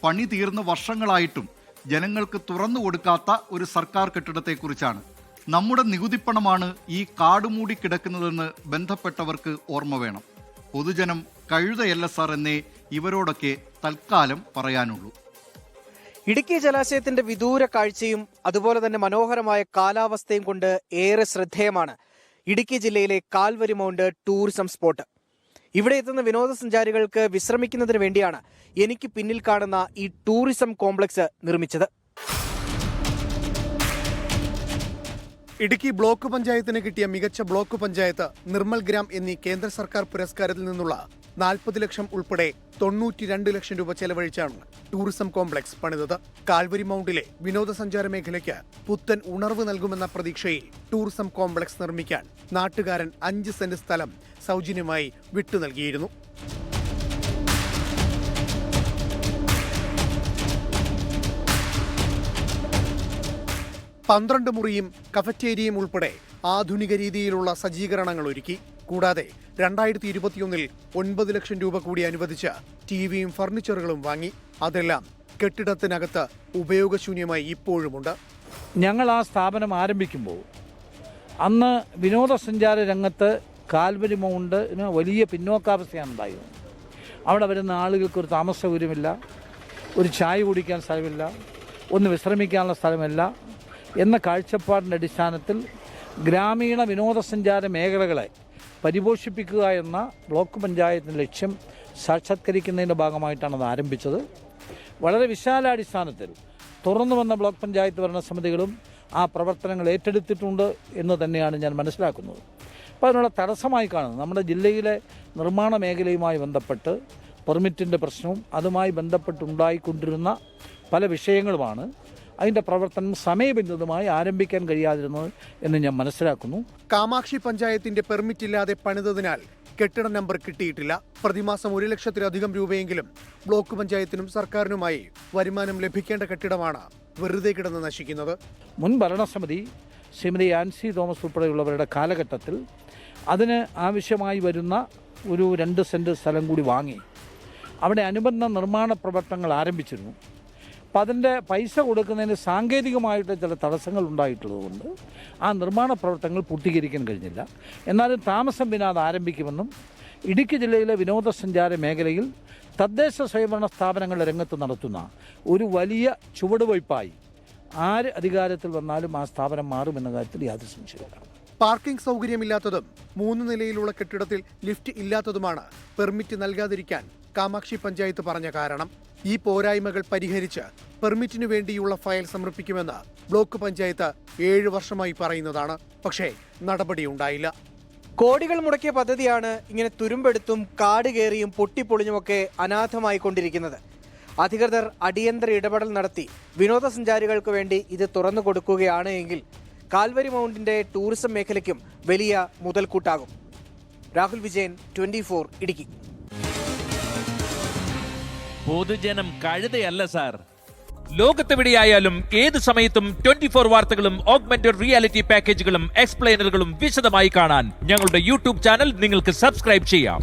പണി തീർന്ന് വർഷങ്ങളായിട്ടും ജനങ്ങൾക്ക് തുറന്നു കൊടുക്കാത്ത ഒരു സർക്കാർ കെട്ടിടത്തെക്കുറിച്ചാണ്. നമ്മുടെ നികുതിപ്പണമാണ് ഈ കാടുമൂടി കിടക്കുന്നതെന്ന് ബന്ധപ്പെട്ടവർക്ക് ഓർമ്മ വേണം. പൊതുജനം കഴുതയല്ല സാർ എന്നേ ഇവരോടൊക്കെ തൽക്കാലം പറയാനുള്ളൂ. ഇടുക്കി ജലാശയത്തിന്റെ വിദൂര കാഴ്ചയും അതുപോലെ തന്നെ മനോഹരമായ കാലാവസ്ഥയും കൊണ്ട് ഏറെ ശ്രദ്ധേയമാണ് ഇടുക്കി ജില്ലയിലെ കാൽവരി മൗണ്ട് ടൂറിസം സ്പോട്ട്. ഇവിടെ എത്തുന്ന വിനോദസഞ്ചാരികൾക്ക് വിശ്രമിക്കുന്നതിന് വേണ്ടിയാണ് എനിക്ക് പിന്നിൽ കാണുന്ന ഈ ടൂറിസം കോംപ്ലക്സ് നിർമ്മിച്ചത്. ഇടുക്കി ബ്ലോക്ക് പഞ്ചായത്തിന് കിട്ടിയ മികച്ച ബ്ലോക്ക് പഞ്ചായത്ത്, നിർമ്മൽ ഗ്രാം എന്നീ കേന്ദ്ര സർക്കാർ പുരസ്കാരത്തിൽ നിന്നുള്ള 40 ലക്ഷം ഉൾപ്പെടെ 92 ലക്ഷം രൂപ ചെലവഴിച്ചാണ് ടൂറിസം കോംപ്ലക്സ് പണിതത്. കാൽവരി മൗണ്ടിലെ വിനോദസഞ്ചാര മേഖലയ്ക്ക് പുത്തൻ ഉണർവ് നൽകുമെന്ന പ്രതീക്ഷയിൽ ടൂറിസം കോംപ്ലക്സ് നിർമ്മിക്കാൻ നാട്ടുകാരൻ 5 സെന്റ് സ്ഥലം സൗജന്യമായി വിട്ടു നൽകിയിരുന്നു. പന്ത്രണ്ട് മുറിയും കഫറ്റേരിയയും ഉൾപ്പെടെ ആധുനിക രീതിയിലുള്ള സജ്ജീകരണങ്ങൾ ഒരുക്കി. കൂടാതെ 2021 9 ലക്ഷം രൂപ കൂടി അനുവദിച്ച് ടിവിയും ഫർണിച്ചറുകളും വാങ്ങി. അതെല്ലാം കെട്ടിടത്തിനകത്ത് ഉപയോഗശൂന്യമായി ഇപ്പോഴുമുണ്ട്. ഞങ്ങൾ ആ സ്ഥാപനം ആരംഭിക്കുമ്പോൾ അന്ന് വിനോദസഞ്ചാര രംഗത്ത് കാൽവരി മൗണ്ടിന് വലിയ പിന്നോക്കാവസ്ഥയാണ് ഉണ്ടായിരുന്നത്. അവിടെ വരുന്ന ആളുകൾക്ക് ഒരു താമസ സൗകര്യമില്ല, ഒരു ചായ കുടിക്കാൻ സ്ഥലമില്ല, ഒന്ന് വിശ്രമിക്കാനുള്ള സ്ഥലമില്ല എന്ന കാഴ്ചപ്പാടിൻ്റെ അടിസ്ഥാനത്തിൽ ഗ്രാമീണ വിനോദസഞ്ചാര മേഖലകളെ പരിപോഷിപ്പിക്കുക എന്ന ബ്ലോക്ക് പഞ്ചായത്തിൻ്റെ ലക്ഷ്യം സാക്ഷാത്കരിക്കുന്നതിൻ്റെ ഭാഗമായിട്ടാണ് അത് ആരംഭിച്ചത്. വളരെ വിശാലാടിസ്ഥാനത്തിൽ തുറന്നു വന്ന ബ്ലോക്ക് പഞ്ചായത്ത് ഭരണസമിതികളും ആ പ്രവർത്തനങ്ങൾ ഏറ്റെടുത്തിട്ടുണ്ട് എന്ന് തന്നെയാണ് ഞാൻ മനസ്സിലാക്കുന്നത്. അപ്പോൾ അതിനുള്ള തടസ്സമായി കാണുന്നത് നമ്മുടെ ജില്ലയിലെ നിർമ്മാണ മേഖലയുമായി ബന്ധപ്പെട്ട് പെർമിറ്റിൻ്റെ പ്രശ്നവും അതുമായി ബന്ധപ്പെട്ടുണ്ടായിക്കൊണ്ടിരുന്ന പല വിഷയങ്ങളുമാണ് അതിൻ്റെ പ്രവർത്തനം സമയബന്ധിതമായി ആരംഭിക്കാൻ കഴിയാതിരുന്നത് എന്ന് ഞാൻ മനസ്സിലാക്കുന്നു. കാമാക്ഷി പഞ്ചായത്തിന്റെ പെർമിറ്റ് ഇല്ലാതെ പണിതതിനാൽ കെട്ടിട നമ്പർ കിട്ടിയിട്ടില്ല. പ്രതിമാസം 1 ലക്ഷത്തിലധികം രൂപയെങ്കിലും ബ്ലോക്ക് പഞ്ചായത്തിനും സർക്കാരിനുമായി വരുമാനം ലഭിക്കേണ്ട കെട്ടിടമാണ് വെറുതെ കിടന്ന് നശിക്കുന്നത്. മുൻ ഭരണസമിതി ശ്രീമതി ആൻസി തോമസ് ഉൾപ്പെടെയുള്ളവരുടെ കാലഘട്ടത്തിൽ അതിന് ആവശ്യമായി വരുന്ന ഒരു 2 സെന്റ് സ്ഥലം കൂടി വാങ്ങി അവിടെ അനുബന്ധ നിർമ്മാണ പ്രവർത്തനങ്ങൾ ആരംഭിച്ചിരുന്നു. അപ്പം അതിൻ്റെ പൈസ കൊടുക്കുന്നതിന് സാങ്കേതികമായിട്ട് ചില തടസ്സങ്ങൾ ഉണ്ടായിട്ടുള്ളതുകൊണ്ട് ആ നിർമ്മാണ പ്രവർത്തനങ്ങൾ പൂർത്തീകരിക്കാൻ കഴിഞ്ഞില്ല. എന്നാലും താമസം പിന്നെ അത് ആരംഭിക്കുമെന്നും ഇടുക്കി ജില്ലയിലെ വിനോദസഞ്ചാര മേഖലയിൽ തദ്ദേശ സ്വയംഭരണ സ്ഥാപനങ്ങളുടെ രംഗത്ത് നടത്തുന്ന ഒരു വലിയ ചുവടുവയ്പായി ആര് അധികാരത്തിൽ വന്നാലും ആ സ്ഥാപനം മാറുമെന്ന കാര്യത്തിൽ യാതൊരു സംശയമില്ല. പാർക്കിംഗ് സൗകര്യമില്ലാത്തതും 3 നിലയിലുള്ള കെട്ടിടത്തിൽ ലിഫ്റ്റ് ഇല്ലാത്തതുമാണ് പെർമിറ്റ് നൽകാതിരിക്കാൻ കാമാക്ഷി പഞ്ചായത്ത് പറഞ്ഞ കാരണം. ഈ പോരായ്മകൾ പരിഹരിച്ച് പെർമിറ്റിനു വേണ്ടിയുള്ള ഫയൽ സമർപ്പിക്കുമെന്ന് ബ്ലോക്ക് പഞ്ചായത്ത് 7 വർഷമായി പറയുന്നതാണ്. പക്ഷേ നടപടിയുണ്ടായില്ല. കോടികൾ മുടക്കിയ പദ്ധതിയാണ് ഇങ്ങനെ തുരുമ്പെടുത്തും കാട് കയറിയും പൊട്ടിപ്പൊളിഞ്ഞുമൊക്കെ അനാഥമായി കൊണ്ടിരിക്കുന്നത്. അധികൃതർ അടിയന്തര ഇടപെടൽ നടത്തി വിനോദസഞ്ചാരികൾക്ക് വേണ്ടി ഇത് തുറന്നു കൊടുക്കുകയാണ് എങ്കിൽ കാൽവരി മൗണ്ടിന്റെ ടൂറിസം മേഖലയ്ക്കും വലിയ മുതൽക്കൂട്ടാകും. രാഹുൽ വിജയൻ, 24 ഇടുക്കി. പൊതുജനം കഴുതയല്ല സാർ. ലോകത്തെവിടെയായാലും ഏത് സമയത്തും 24 വാർത്തകളും ഓഗ്മെന്റഡ് റിയാലിറ്റി പാക്കേജുകളും എക്സ്പ്ലെയിനറുകളും വിശദമായി കാണാൻ ഞങ്ങളുടെ യൂട്യൂബ് ചാനൽ നിങ്ങൾക്ക് സബ്സ്ക്രൈബ് ചെയ്യാം.